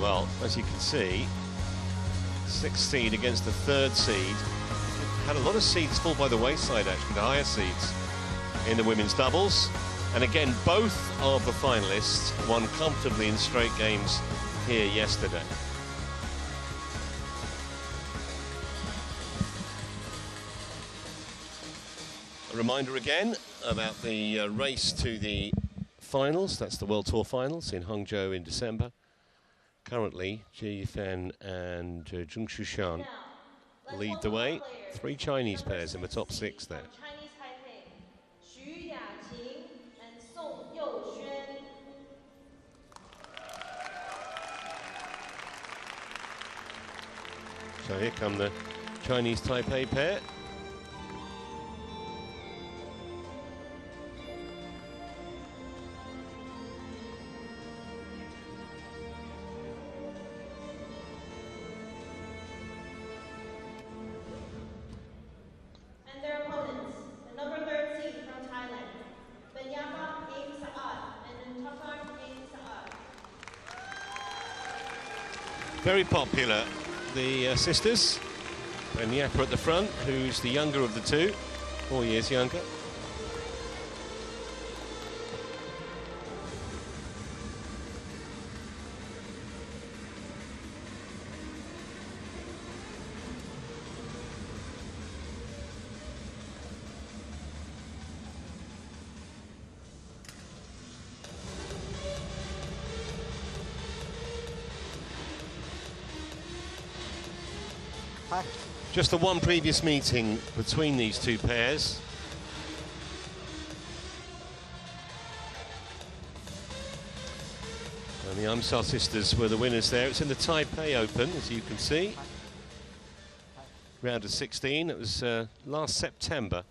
Well, as you can see, 6th seed against the 3rd seed. Had a lot of seeds fall by the wayside, actually, the higher seeds in the women's doubles. And again, both of the finalists won comfortably in straight games here yesterday. A reminder again about the race to the finals. That's the World Tour finals in Hangzhou in December. Currently, Ji Yifan and Zheng Shushan lead the way. 3 Chinese pairs in the top 6 there. So here come the Chinese Taipei pair. And their opponents, the number 3rd seed from Thailand, Aimsaard and Aimsaard. Very popular. The sisters, Benyapa at the front, who's the younger of the two, 4 years younger. Just the one previous meeting between these two pairs. And the Aimsaard sisters were the winners there. It's in the Taipei Open, as you can see. Round of 16, it was last September.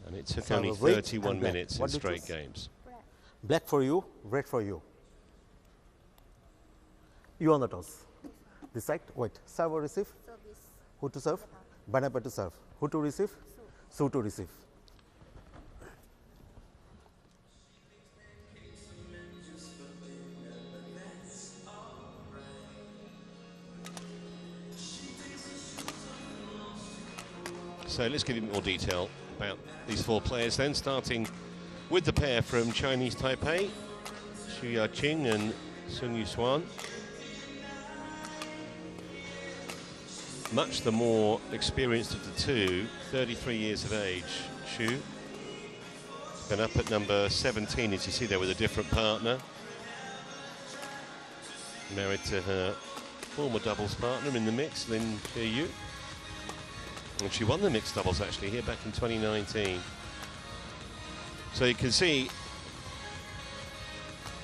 And it took only 31 minutes in straight games. Black for you, red for you. You on the toss. This side, wait, serve or receive? Who to serve? Benyapa to serve. Who to receive? Su to receive. So let's get into more detail about these 4 players then, starting with the pair from Chinese Taipei, Xu Yaqing and Sun Yushuan. Much the more experienced of the two, 33 years of age, Xu. Been up at number 17, as you see there, with a different partner. Married to her former doubles partner in the mix, Lin Che-yu. And she won the mixed doubles, actually, here back in 2019. So you can see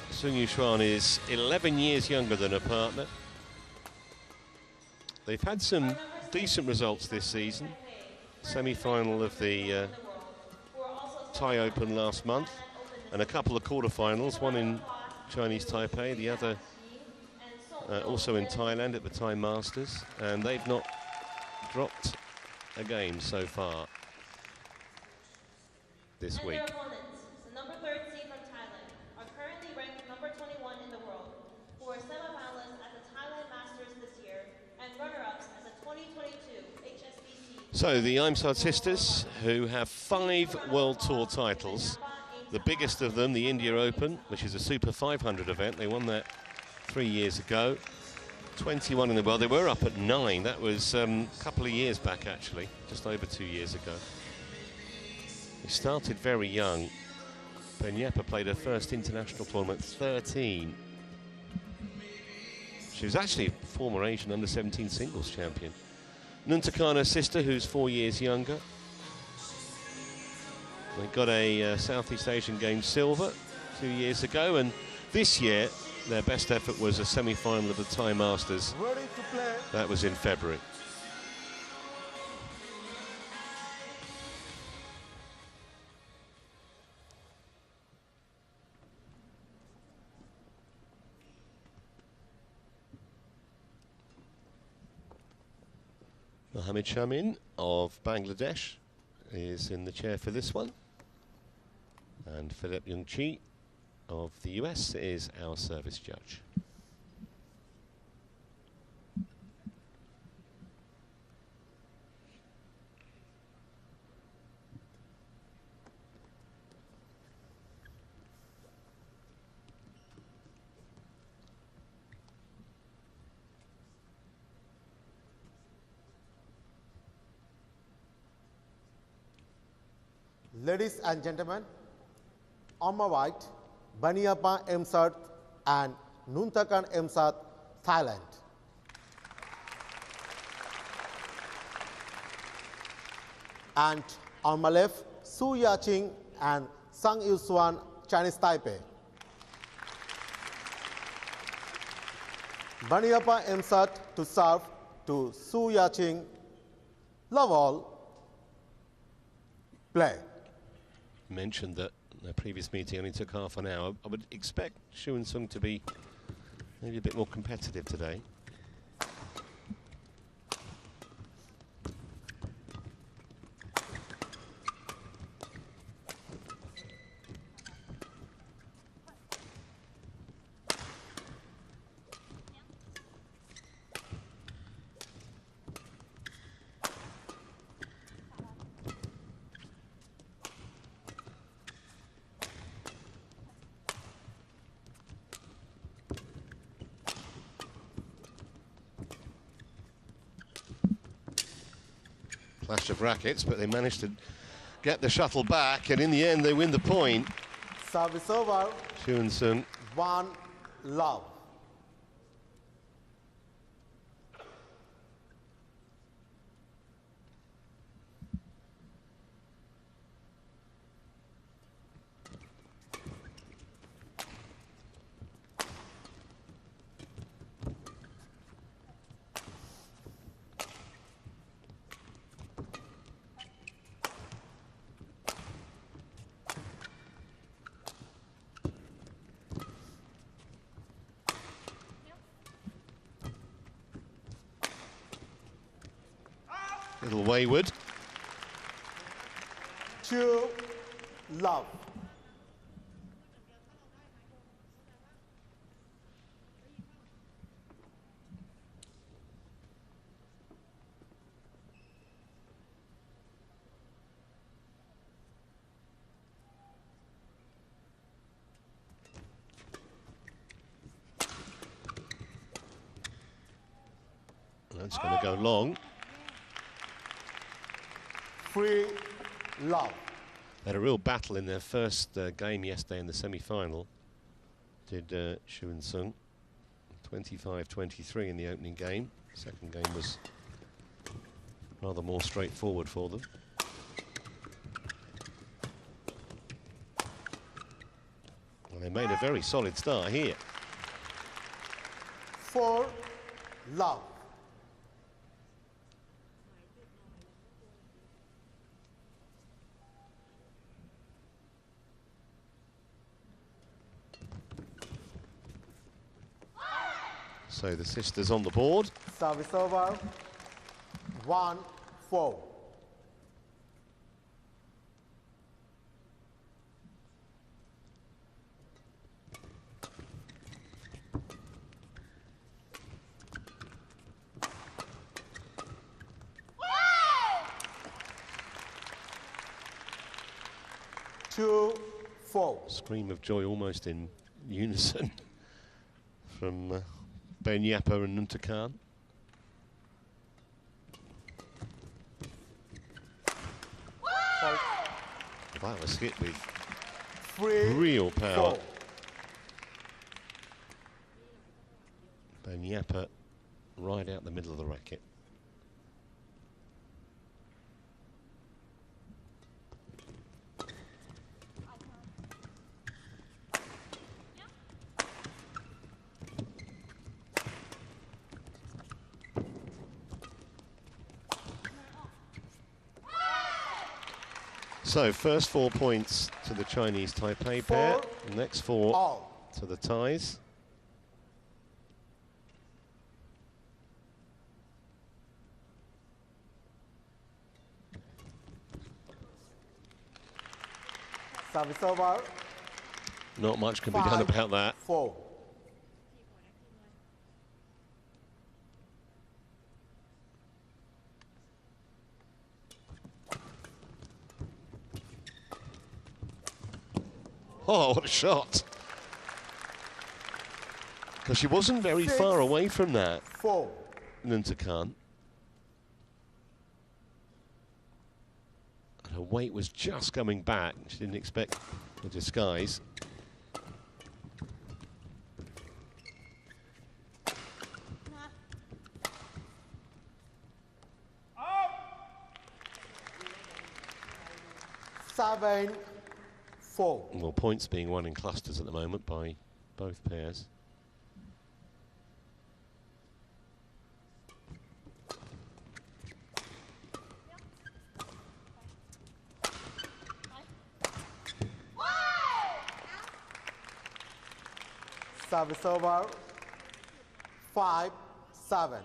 Sun Yushuan is 11 years younger than her partner. They've had some decent results this season. Semi-final of the Thai Open last month, and a couple of quarter-finals, one in Chinese Taipei, the other also in Thailand at the Thai Masters, and they've not dropped a game so far this week. The number 3rd seed from Thailand are currently ranked number 21 in the world, who are semi-finalists at the Thailand Masters this year and runner-ups at the 2022 HSBC. So the Aimsaard sisters, who have 5 World Tour titles, the biggest of them, the India Open, which is a Super 500 event. They won that 3 years ago. 21 in the world. They were up at 9. That was a couple of years back, actually, just over 2 years ago. They started very young. Benyapa played her first international tournament at 13. She was actually a former Asian under-17 singles champion. Nuntakana's sister, who's 4 years younger. They got a Southeast Asian Games silver 2 years ago, and this year their best effort was a semi-final of the Thai Masters. Ready to play. That was in February. Mohammed Shamin of Bangladesh is in the chair for this one. And Philip Young-chi of the US is our service judge. Ladies and gentlemen, on my right, Baniappa Aimsaard and Nuntakan Aimsaard, Thailand. And on my left, Su Yaching and Sang Yuswan, Chinese Taipei. Baniappa Aimsaard to serve to Su Yaching. Love all. Play. Mentioned that the previous meeting only took half an hour. I would expect Shu and Sung to be maybe a bit more competitive today. Clash of rackets, but they managed to get the shuttle back, and in the end they win the point. Service over. Shu and Sung. 1-love. Little wayward. 2-love. That's going to go long. 3-love. They had a real battle in their first game yesterday in the semi-final. Did Shu and Sung. 25-23 in the opening game. Second game was rather more straightforward for them. And they made a very solid start here. 4-love. So the sisters on the board. Service over. 1-4. Two, 4. Scream of joy almost in unison from Baniappa and Nuntakan. That was hit with 3, real power. 4. Baniappa right out the middle of the racket. So, first 4 points to the Chinese Taipei pair, next 4 all. to the Thais. Service over. Not much can be done about that. 4. Oh, what a shot. Because she wasn't very 6, far away from that, 4. Nuntakan. Her weight was just coming back. She didn't expect the disguise. Seven, 4. Well, points being won in clusters at the moment by both pairs. Service over. 5, 7.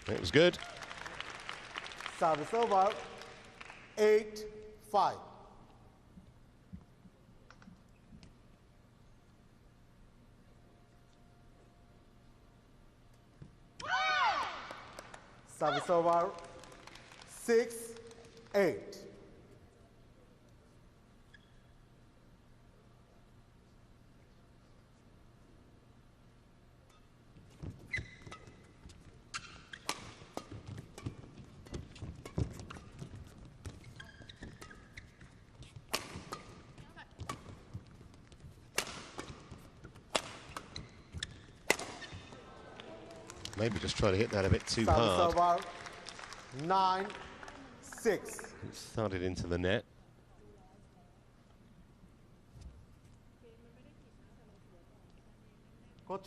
It was good. Service over. 8, 5. Service over. 6, 8. Maybe just try to hit that a bit too Service hard. over. 9, 6. It started into the net. Coach.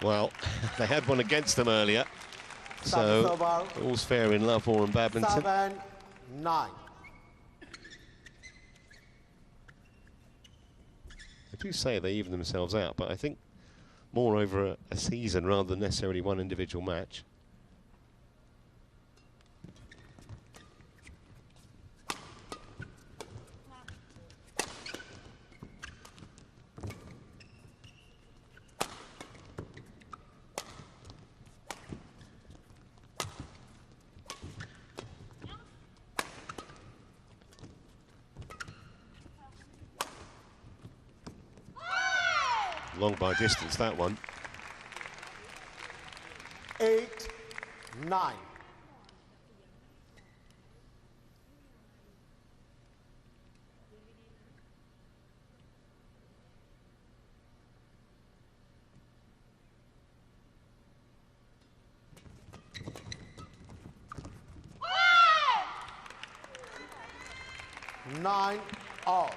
Well, they had one against them earlier, so all's fair in love or in badminton. 7, 9. I do say they even themselves out, but I think more over a season rather than necessarily one individual match. Long by distance, that one. 8, 9. Nine all.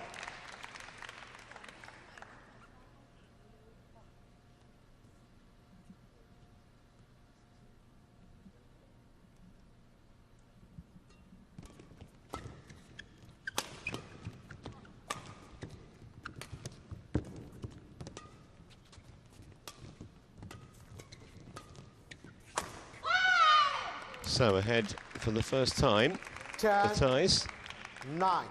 So ahead for the first time, 10, the ties. 9.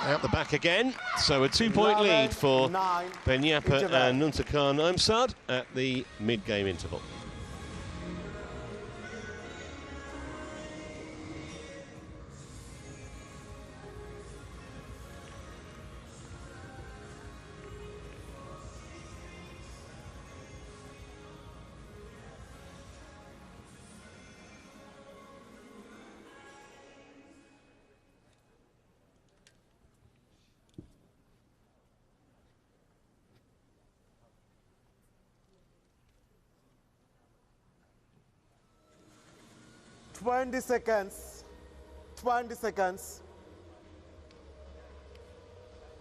Out the back again, so a 2-point lead for Benyapa and Nuntakan Aimsaard at the mid-game interval. 20 seconds. 20 seconds.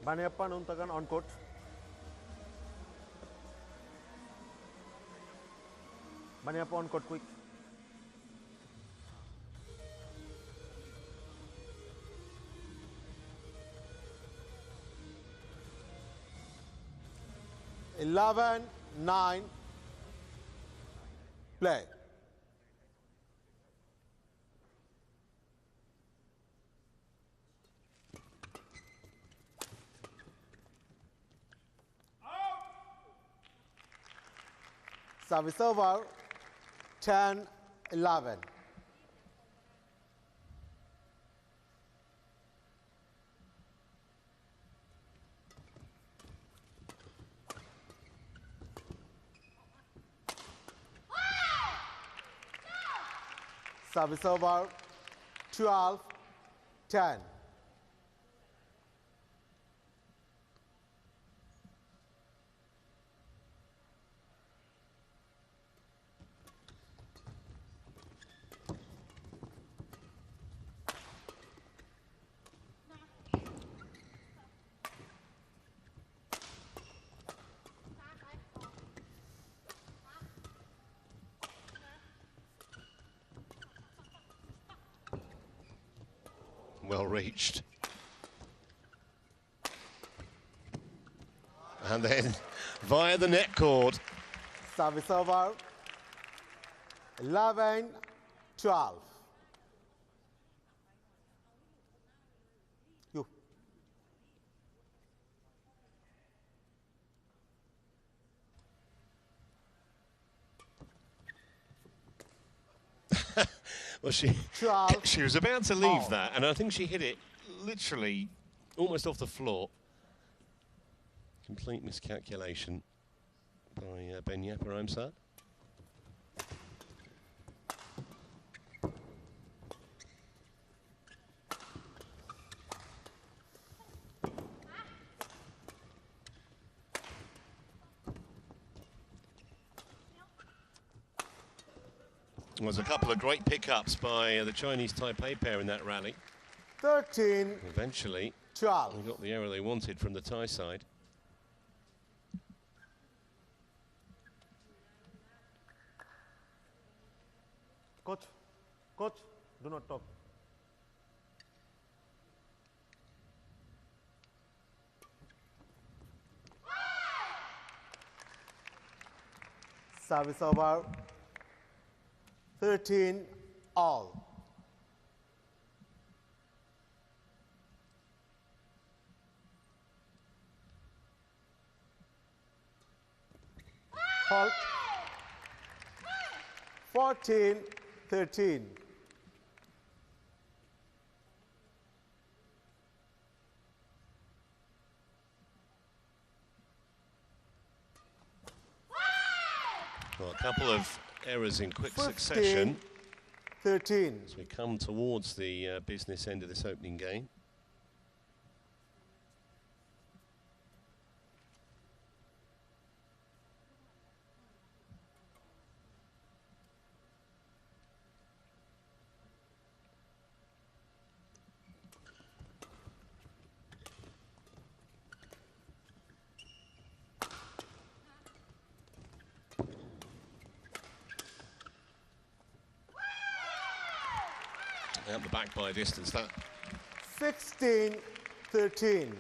Baniappan Untagan on court. Baniappan on court quick. Eleven, 9, play. Service over, 10, 11. Service over, 12, 10. Well reached. And then via the net cord. Service over, 11, 12. You. Well, she 12. she was about to leave that, and I think she hit it literally almost off the floor. Complete miscalculation by Ben Yapper Aimsaard. There was a couple of great pickups by the Chinese Taipei pair in that rally. 13, Eventually, 12. they got the error they wanted from the Thai side. Coach, coach, do not talk. Service over, 13, all. Halt. 14, 13. Well, a couple of errors in quick 15, succession 13. as we come towards the business end of this opening game. Out the back by a distance, that. 16, 13.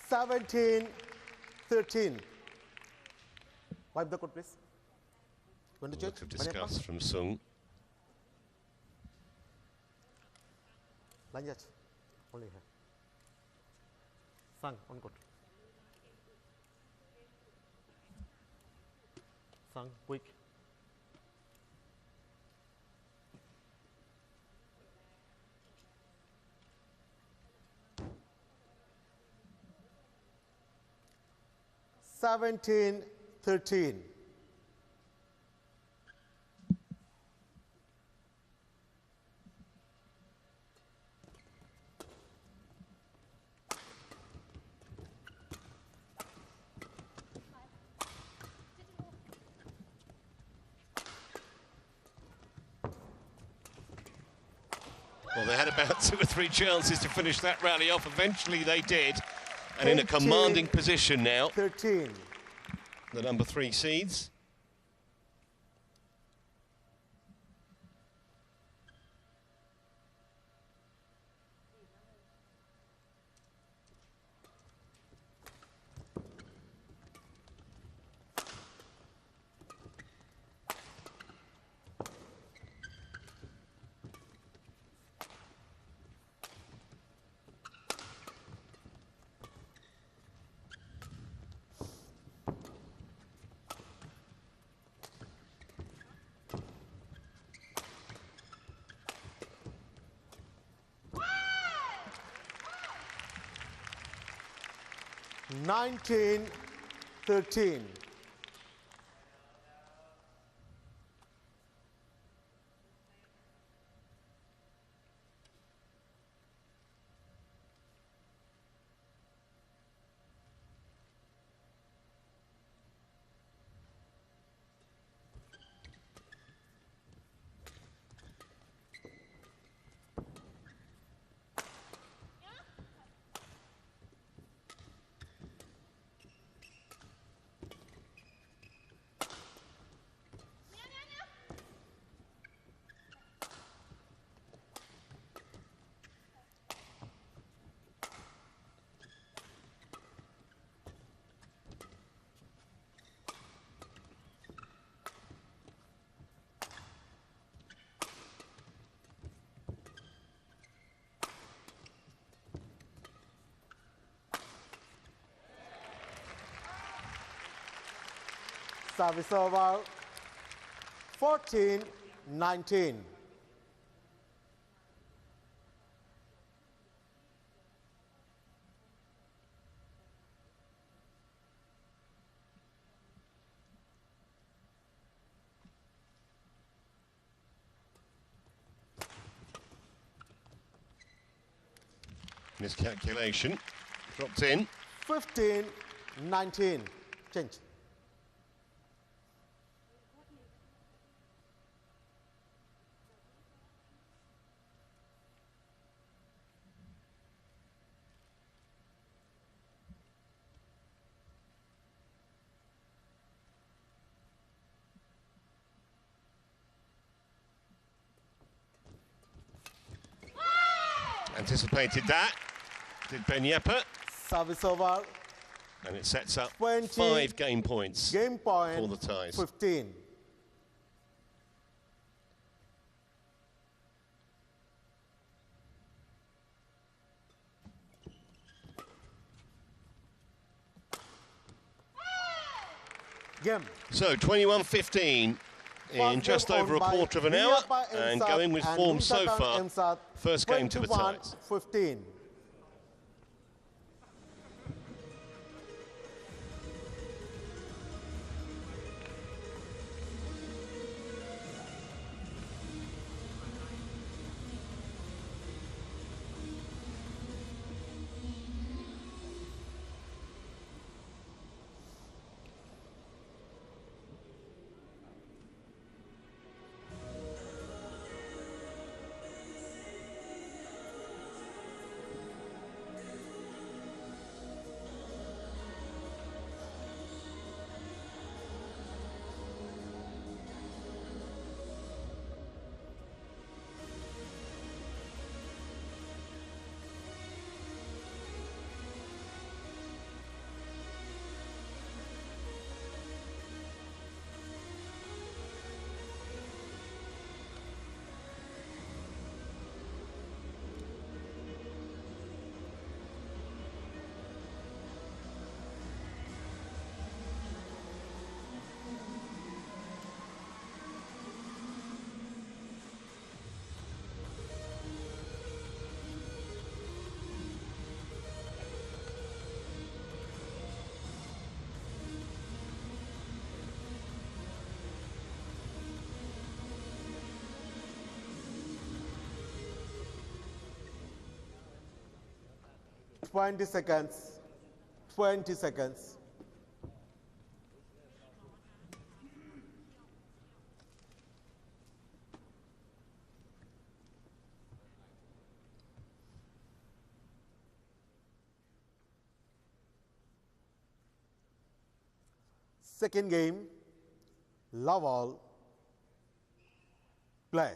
Seventeen, 13. Wipe the court, please. Going to Look check? of disgust from Sung. Lanjat. Only here. Sang on court. Sang, quick. 17-13. Well, they had about 2 or 3 chances to finish that rally off. Eventually they did. And in a commanding position now, 13. the number 3 seeds. Nineteen, 13. Service over, 14-19. Miscalculation, dropped in. 15-19. Change. Anticipated that, did Ben Yepper. Service over. And it sets up 20 5 game points Game point for the ties. 15. Game. So 21-15 in just over a quarter of an hour, and going with form so far. First game to the ties. 15. 20 seconds. 20 seconds. Second game, love all, play.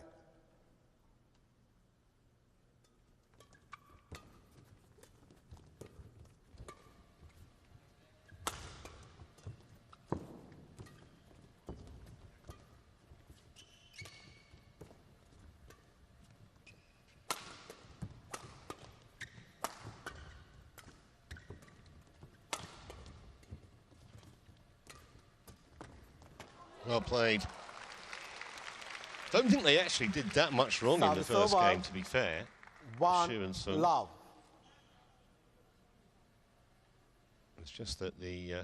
Well played. Don't think they actually did that much wrong in the first game, to be fair. Xu and Sun. Love. It's just that the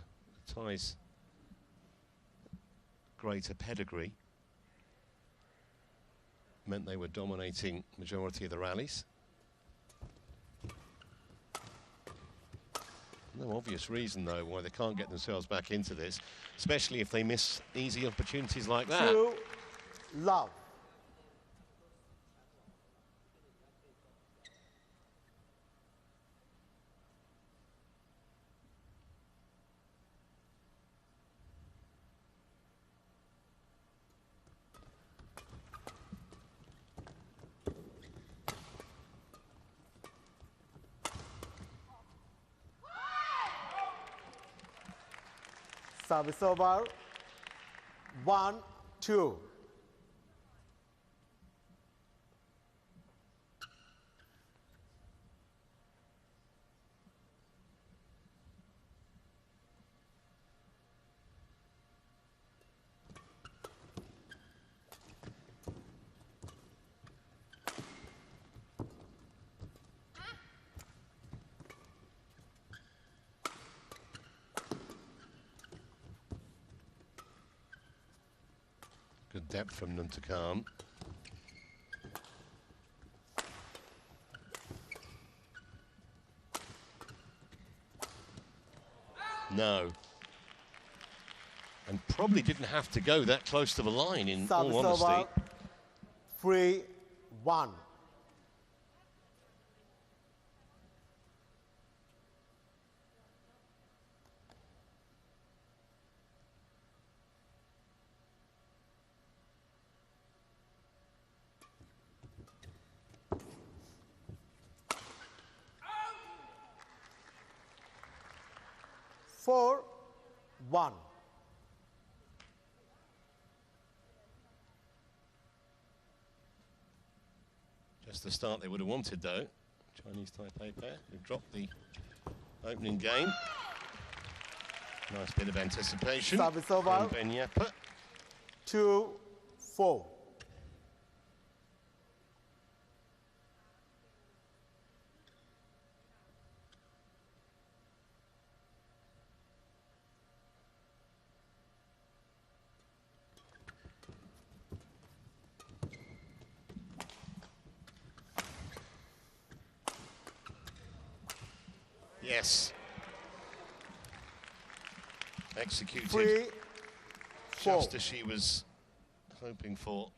Thai's greater pedigree meant they were dominating majority of the rallies. No obvious reason, though, why they can't get themselves back into this, especially if they miss easy opportunities like that. Xu, love. Service over. 1-2. Good depth from Nuntakam. No. And probably didn't have to go that close to the line, in all honesty. 3-1. Four, 1. Just the start they would have wanted, though. Chinese Taipei pair who dropped the opening game. Nice bit of anticipation. Service over. Ben Yapa. 2-4. Yes. Executed 3-4. just as she was hoping for.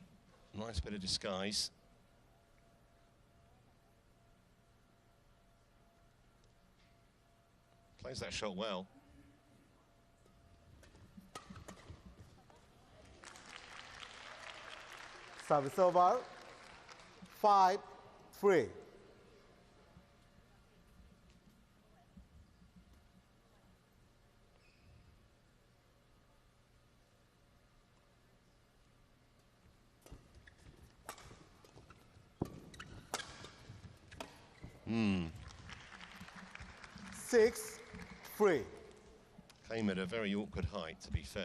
Nice bit of disguise. Plays that shot well. Service over. 5-3. Hmm. 6-3. Came at a very awkward height, to be fair.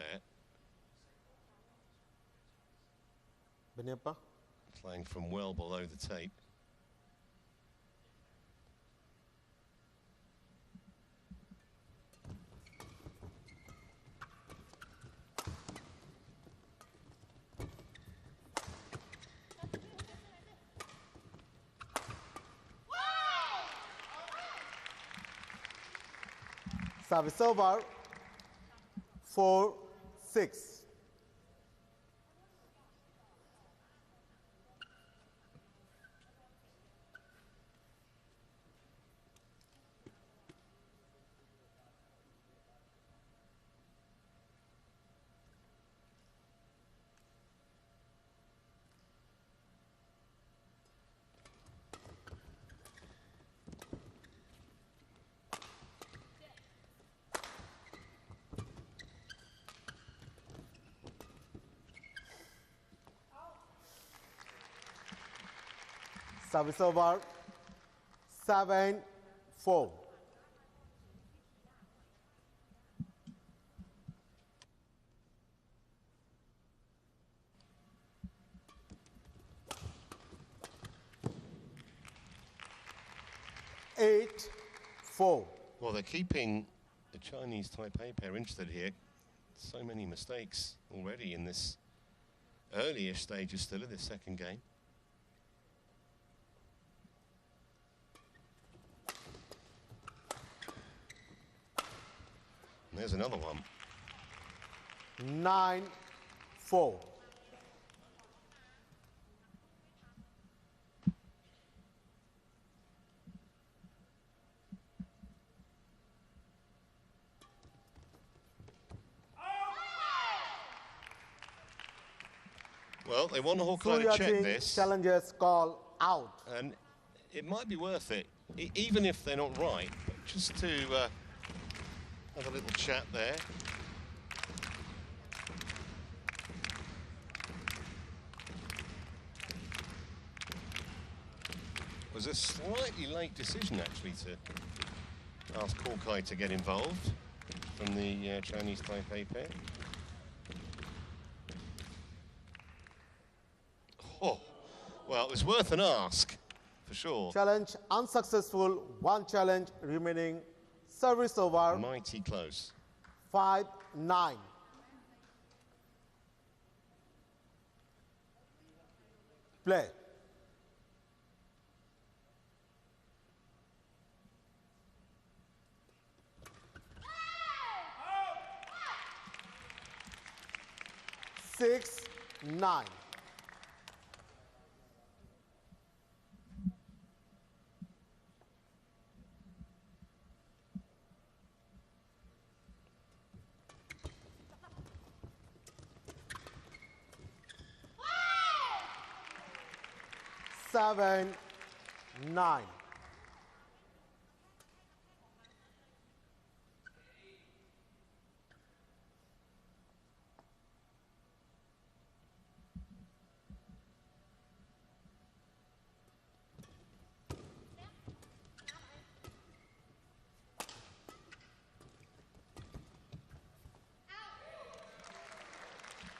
Benyapa. Playing from well below the tape. Service over. 4-6. Service over. 7-4. Eight, 4. Well, they're keeping the Chinese Taipei pair interested here. So many mistakes already in this early-ish stages still of this second game. And there's another one. 9-4. Well, they want Hawkeye to check this. Challengers call out. And it might be worth it, even if they're not right, but just to have a little chat there. It was a slightly late decision, actually, to ask Hawkeye to get involved from the Chinese Taipei pair. Oh, well, it was worth an ask, for sure. Challenge unsuccessful. One challenge remaining. Service over. Mighty close. 5-9. Play. Six, 9. Seven, 9.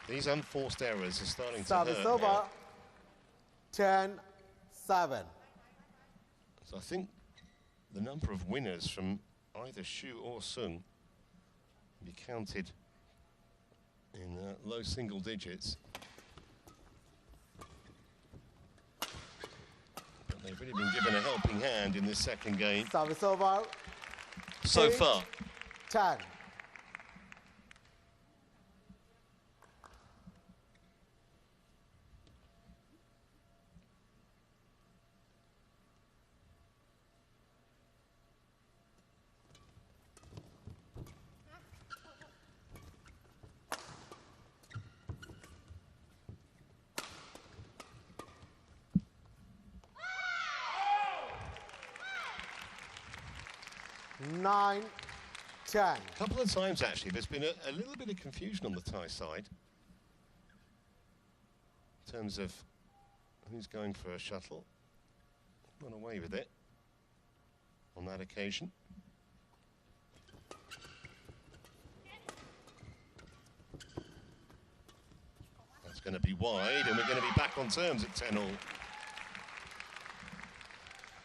These unforced errors are starting to Service hurt over. now. 10-7. So I think the number of winners from either Xu or Sung be counted in low single digits. But they've really been given a helping hand in this second game Service over. so 8, far. 10. Nine, 10. A couple of times, actually, there's been a little bit of confusion on the Thai side in terms of who's going for a shuttle. Run away with it on that occasion. That's going to be wide, and we're going to be back on terms at 10-all.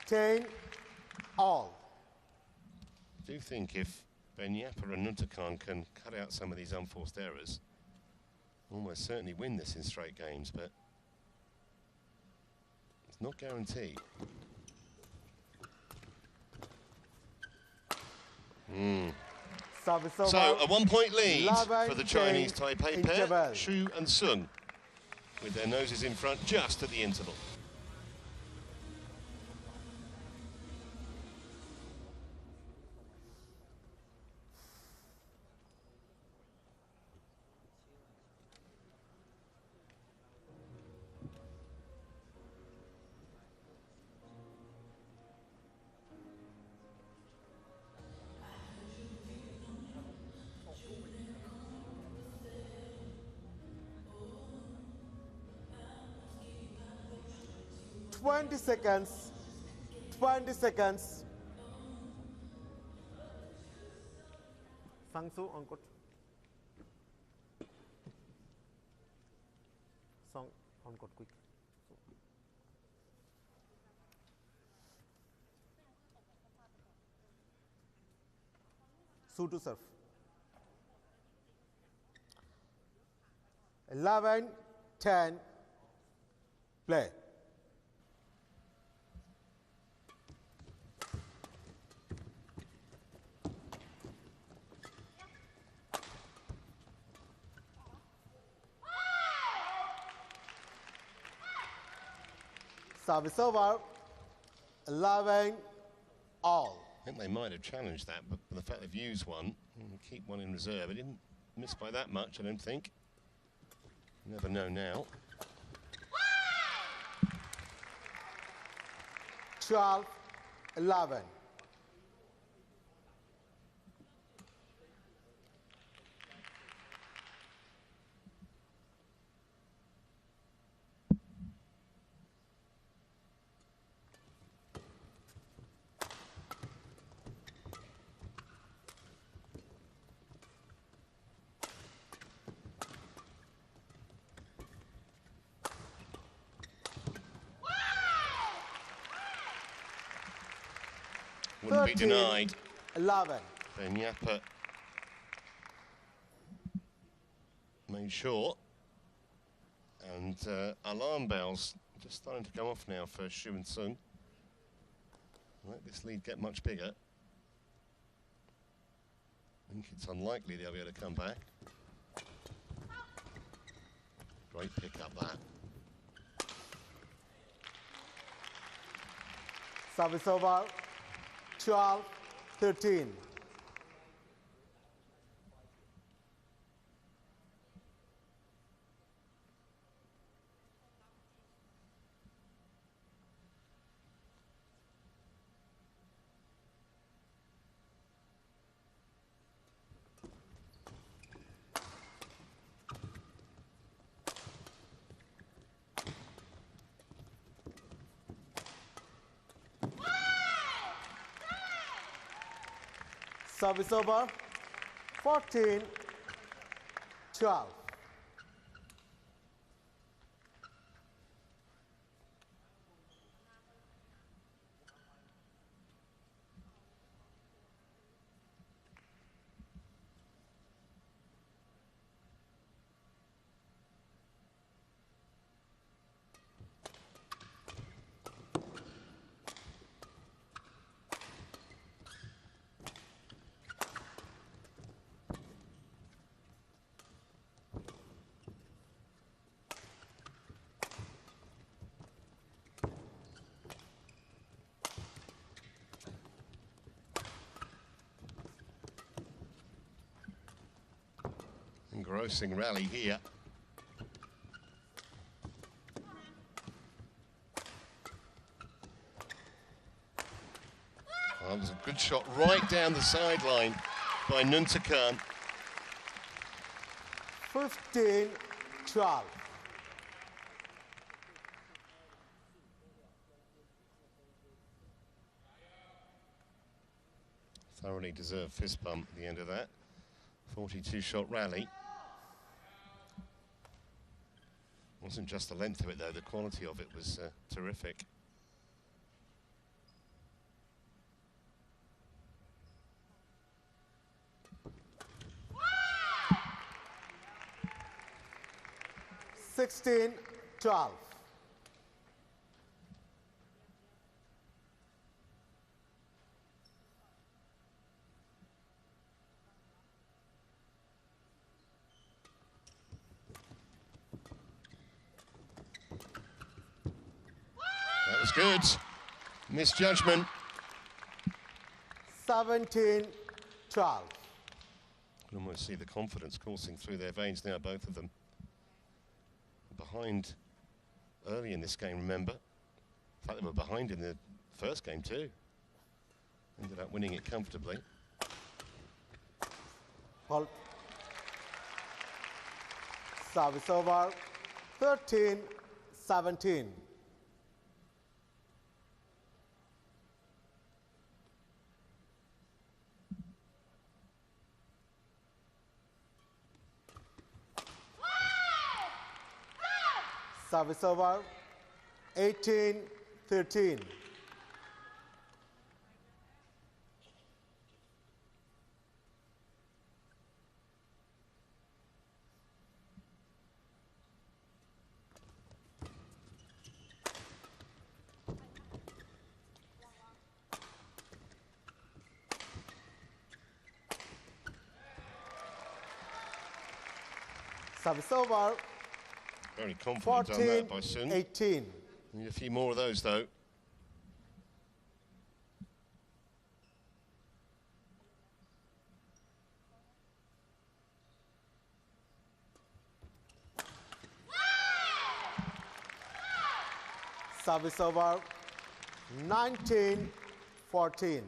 10 all. I do think if Ben Yapper and Nuntakan can cut out some of these unforced errors, almost certainly win this in straight games, but it's not guaranteed. Service over. So a 1-point lead 11, for the Chinese 10 Taipei interval. pair, Xu and Sun, with their noses in front just at the interval. Twenty seconds. 20 seconds. Sang Su on court. Song on court quick. Su to serve. 11, 10, play. Service over. 11 all. I think they might have challenged that, but the fact they've used one, keep one in reserve. It didn't miss by that much, I don't think. You never know now. 12, 11. Wouldn't be denied. 11. Then Yappa made sure. And alarm bells just starting to go off now for Xu and Sun. Let this lead get much bigger. I think it's unlikely they'll be able to come back. Great pick up that. Service over. 12, 13. Service over. 14, 12. Engrossing rally here. That was a good shot right down the sideline by Nuntakan. 15, 12. Thoroughly deserved fist bump at the end of that. 42-shot rally. Wasn't just the length of it, though. The quality of it was terrific. Sixteen, 12. That's good. Misjudgment. 17-12. You can almost see the confidence coursing through their veins now, both of them. Behind early in this game, remember. In fact, they were behind in the first game too. Ended up winning it comfortably. Fault. Service over. 13-17. Service over. 18-13. Service over. Very confident done that by Sun. 14-18. Need a few more of those though. Service over. 19-14.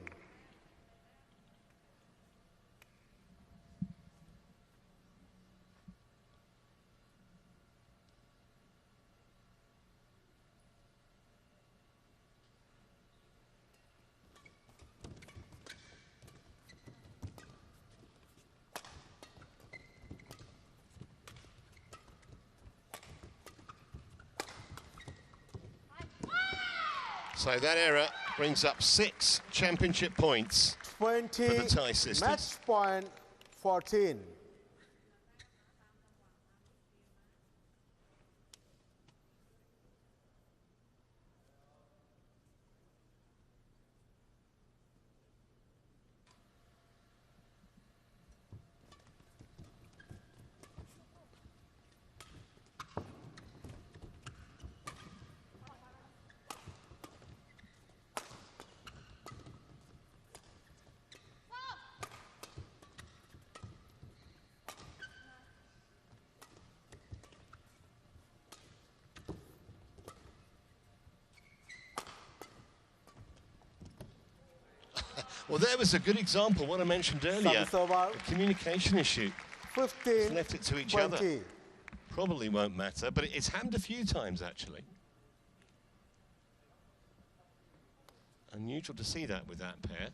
So that error brings up 6 championship points 20 for the Thai sisters. match point 14. Well, there was a good example, what I mentioned earlier. Service over. The communication issue. 15, Just left it to each 20. other. Probably won't matter, but it's happened a few times, actually. Unusual to see that with that pair.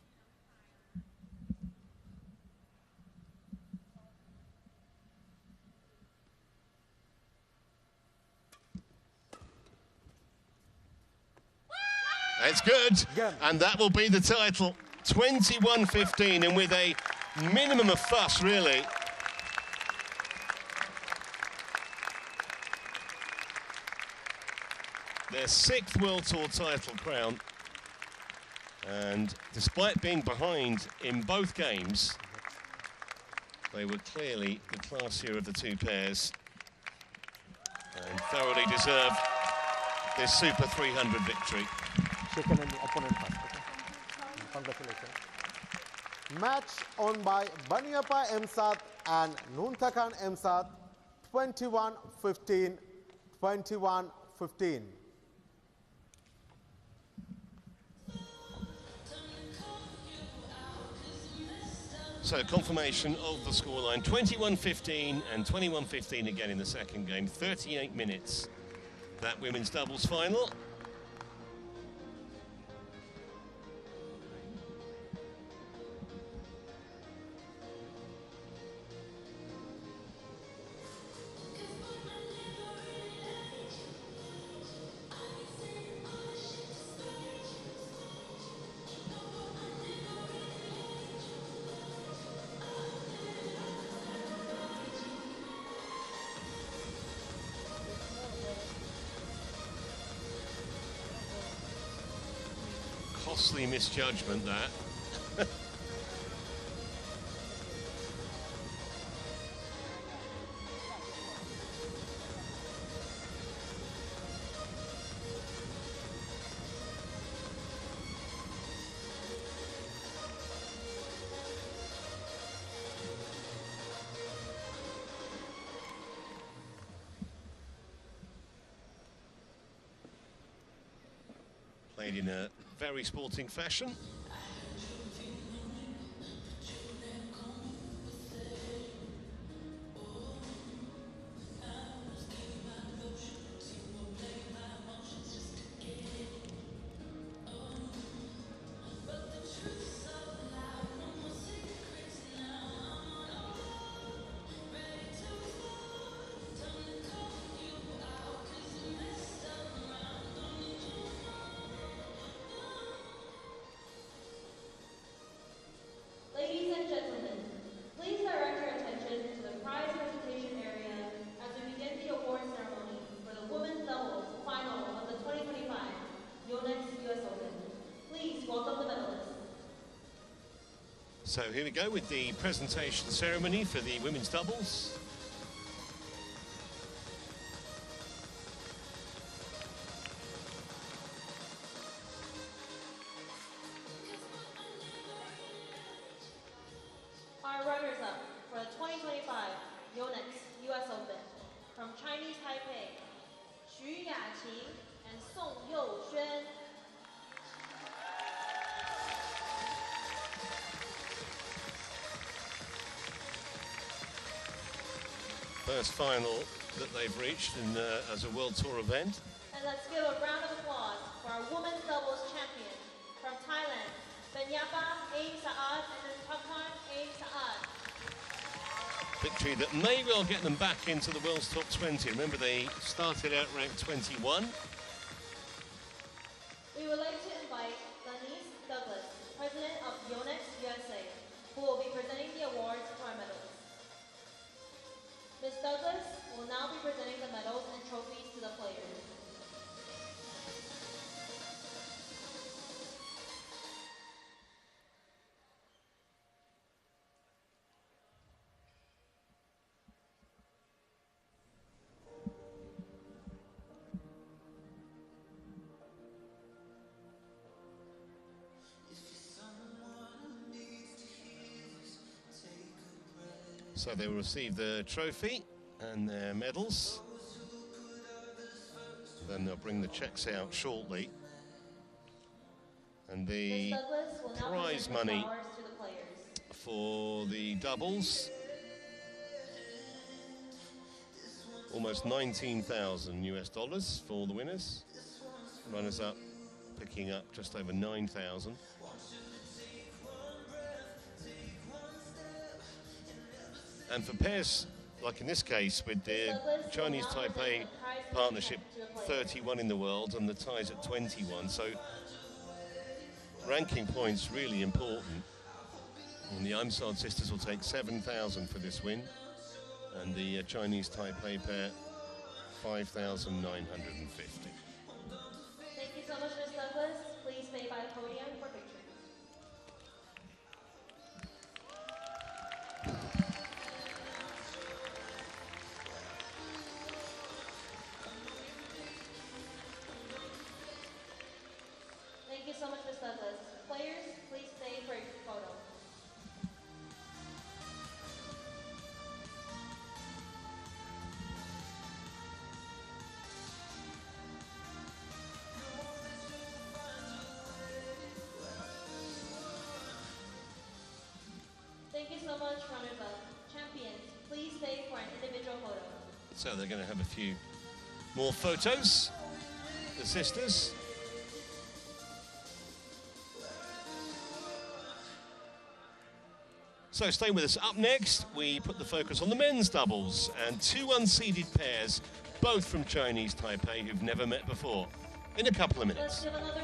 It's good, and that will be the title. 21-15, and with a minimum of fuss, really. Their 6th World Tour title crown. And despite being behind in both games, they were clearly the classier of the two pairs and thoroughly deserved this Super 300 victory. Shaken and the opponent first. Okay? Congratulations. Match won by Baniapa Aimsaard and Nuntakan Aimsaard 21-15, 21-15. So confirmation of the scoreline, 21-15 and 21-15 again in the second game, 38 minutes. That women's doubles final. Costly misjudgment, that. played in a very sporting fashion. Ladies and gentlemen, please direct your attention to the prize presentation area as we begin the award ceremony for the women's doubles final of the 2025 YONEX US Open. Please welcome the medalists. So here we go with the presentation ceremony for the women's doubles. Our runners-up for the 2025 YONEX US Open from Chinese Taipei, Xu Yaqing and Song Youxuan. First final that they've reached in, as a World Tour event. And let's give a round of applause for our women's doubles champion from Thailand, Aimsaard and Aimsaard. Victory that may well get them back into the world's top 20. Remember, they started out ranked 21. We would like to invite Denise Douglas, president of YONEX USA, who will be presenting the awards to our medalists. Ms. Douglas will now be presenting the medals and trophies to the players. So they will receive the trophy and their medals. Then they'll bring the checks out shortly. And the Ms. Douglas will now prize present the money flowers to the players. for the doubles, almost 19,000 US dollars for the winners. Runners up picking up just over 9,000. And for pairs, like in this case, with the Chinese Taipei partnership, 31 in the world, and the ties at 21. So ranking points really important. And the Aimsaard sisters will take 7,000 for this win, and the Chinese Taipei pair 5,950. Thank you so much, Ms. Douglas. Please stay by the podium for pictures. Thank you so much, Ms. Douglas. Players, please stay for a photo. Thank you so much, runners-up. Champions, please stay for an individual photo. So they're going to have a few more photos, the sisters. So stay with us. Up next, we put the focus on the men's doubles and two unseeded pairs, both from Chinese Taipei who've never met before, in a couple of minutes. Let's give another...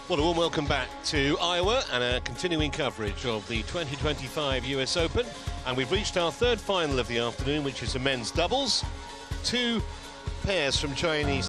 Well, a warm welcome back to Iowa and a continuing coverage of the 2025 US Open. And we've reached our third final of the afternoon, which is the men's doubles. Two pairs from Chinese